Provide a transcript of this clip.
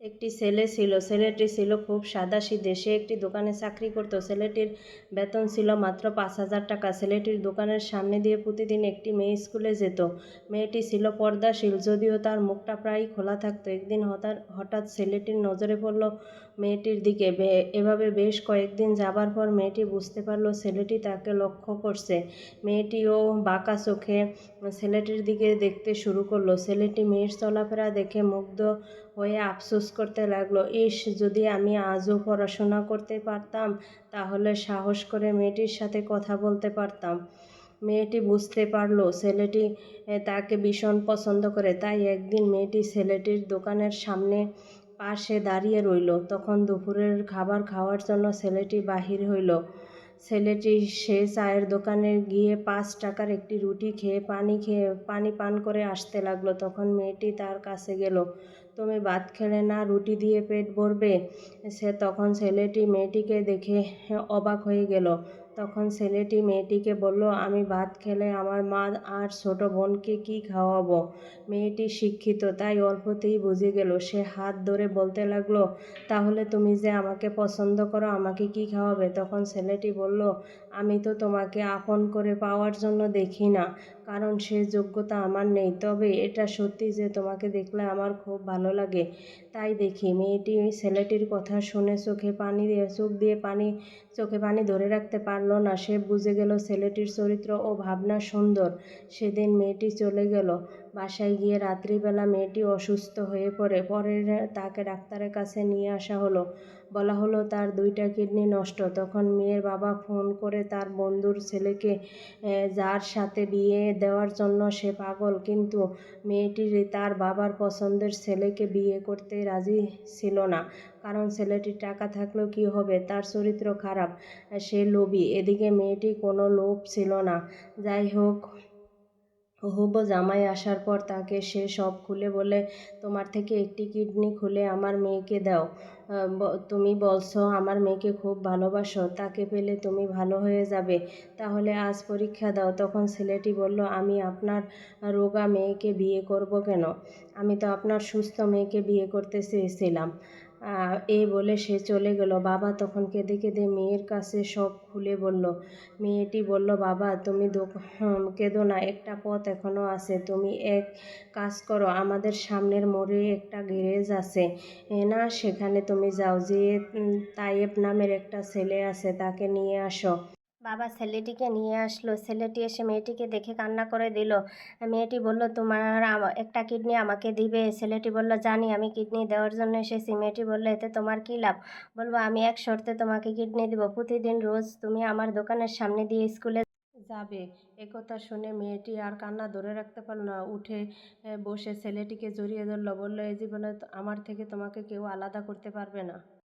একটি ছেলে ছিল। ছেলেটি ছিল খুব সাদাসিধে। সে একটি দোকানে চাকরি করত। ছেলেটির বেতন ছিল মাত্র ৫,০০০ টাকা। ছেলেটির দোকানের সামনে দিয়ে প্রতিদিন একটি মেয়ে স্কুলে যেত। মেয়েটি ছিল পর্দাশীল, যদিও তার মুখটা প্রায়ই খোলা থাকত। একদিন হঠাৎ ছেলেটির নজরে পড়ল মেয়েটির দিকে। এভাবে বেশ কয়েকদিন যাবার পর মেয়েটি বুঝতে পারল ছেলেটি তাকে লক্ষ্য করছে। মেয়েটিও বাঁকা চোখে ছেলেটির দিকে দেখতে শুরু করল। ছেলেটি মেয়ের চলাফেরা দেখে মুগ্ধ হয়ে আফসোস করতে লাগলো, ইস, যদি আমি আজও পড়াশোনা করতে পারতাম, তাহলে সাহস করে মেয়েটির সাথে কথা বলতে পারতাম। মেয়েটি বুঝতে পারল ছেলেটি তাকে ভীষণ পছন্দ করে। তাই একদিন মেয়েটি ছেলেটির দোকানের সামনে পাশে দাঁড়িয়ে রইল। তখন দুপুরের খাবার খাওয়ার জন্য ছেলেটি বাহির হইল। ছেলেটি সে চায়ের দোকানে গিয়ে ৫ টাকার একটি রুটি খেয়ে পানি পান করে আসতে লাগলো। তখন মেয়েটি তার কাছে গেল। তুমি ভাত খেলে না, রুটি দিয়ে পেট ভরবে? তখন ছেলেটি মেয়েটিকে দেখে অবাক হয়ে গেল। তখন ছেলেটি মেয়েটিকে বলল, আমি ভাত খেলে আমার মা আর ছোট বোনকে কি খাওয়াবো? মেয়েটি শিক্ষিত, তাই অল্পতেই বুঝে গেল। সে হাত ধরে বলতে লাগলো, তাহলে তুমি যে আমাকে পছন্দ করো, আমাকে কি খাওয়াবে? তখন ছেলেটি বলল, আমি তো তোমাকে আপন করে পাওয়ার জন্য দেখি না, কারণ সে যোগ্যতা আমার নেই। তবে এটা সত্যি যে তোমাকে দেখলে আমার খুব ভালো লাগে, তাই দেখি। মেয়েটি ছেলেটির কথা শুনে চোখে পানি ধরে রাখতে পারল না। সে বুঝে গেল ছেলেটির চরিত্র ও ভাবনা সুন্দর। সেদিন মেয়েটি চলে গেল। বাসায় গিয়ে রাত্রিবেলা মেয়েটি অসুস্থ হয়ে পড়ে। পরে তাকে ডাক্তারের কাছে নিয়ে আসা হলো। বলা হলো তার 2টা কিডনি নষ্ট। তখন মেয়ের বাবা ফোন করে তার বন্ধুর ছেলেকে, যার সাথে বিয়ে দেওয়ার জন্য সে পাগল, কিন্তু মেয়েটি তার বাবার পছন্দের ছেলেকে বিয়ে করতে রাজি ছিল না। কারণ ছেলেটির টাকা থাকলেও কী হবে, তার চরিত্র খারাপ, সে লোভী। এদিকে মেয়েটির কোনো লোভ ছিল না। যাই হোক, হবু জামাই আসার পর তাকে সে সব খুলে বলে, তোমার থেকে একটি কিডনি খুলে আমার মেয়েকে দাও। তুমি বলছো আমার মেয়েকে খুব ভালোবাসো, তাকে পেলে তুমি ভালো হয়ে যাবে, তাহলে আজ পরীক্ষা দাও। তখন ছেলেটি বলল, আমি আপনার রোগা মেয়েকে বিয়ে করব কেন? আমি তো আপনার সুস্থ মেয়েকে বিয়ে করতে চেয়েছিলাম। এই বলে সে চলে গেল। বাবা তখন কেঁদে কেঁদে মেয়ের কাছে সব খুলে বলল। মেয়েটি বলল, বাবা তুমি কেঁদো না, একটা পথ এখনো আছে। তুমি এক কাজ করো, আমাদের সামনের মোড়ে একটা গ্যারেজ আছে না, সেখানে তুমি যাও, যে তায়েব নামের একটা ছেলে আছে, তাকে নিয়ে আসো। বাবা ছেলেটিকে নিয়ে আসলো। ছেলেটি এসে মেয়েটিকে দেখে কান্না করে দিল। মেয়েটি বলল, তোমার একটা কিডনি আমাকে দিবে? ছেলেটি বলল, জানি, আমি কিডনি দেওয়ার জন্য এসেছি। মেয়েটি বলল, এতে তোমার কী লাভ? বলবো, আমি এক শর্তে তোমাকে কিডনি দিব, প্রতিদিন রোজ তুমি আমার দোকানের সামনে দিয়ে স্কুলে যাবে। একথা শুনে মেয়েটি আর কান্না ধরে রাখতে পারল না। উঠে বসে ছেলেটিকে জড়িয়ে ধরল। বলল, এ জীবনে আমার থেকে তোমাকে কেউ আলাদা করতে পারবে না।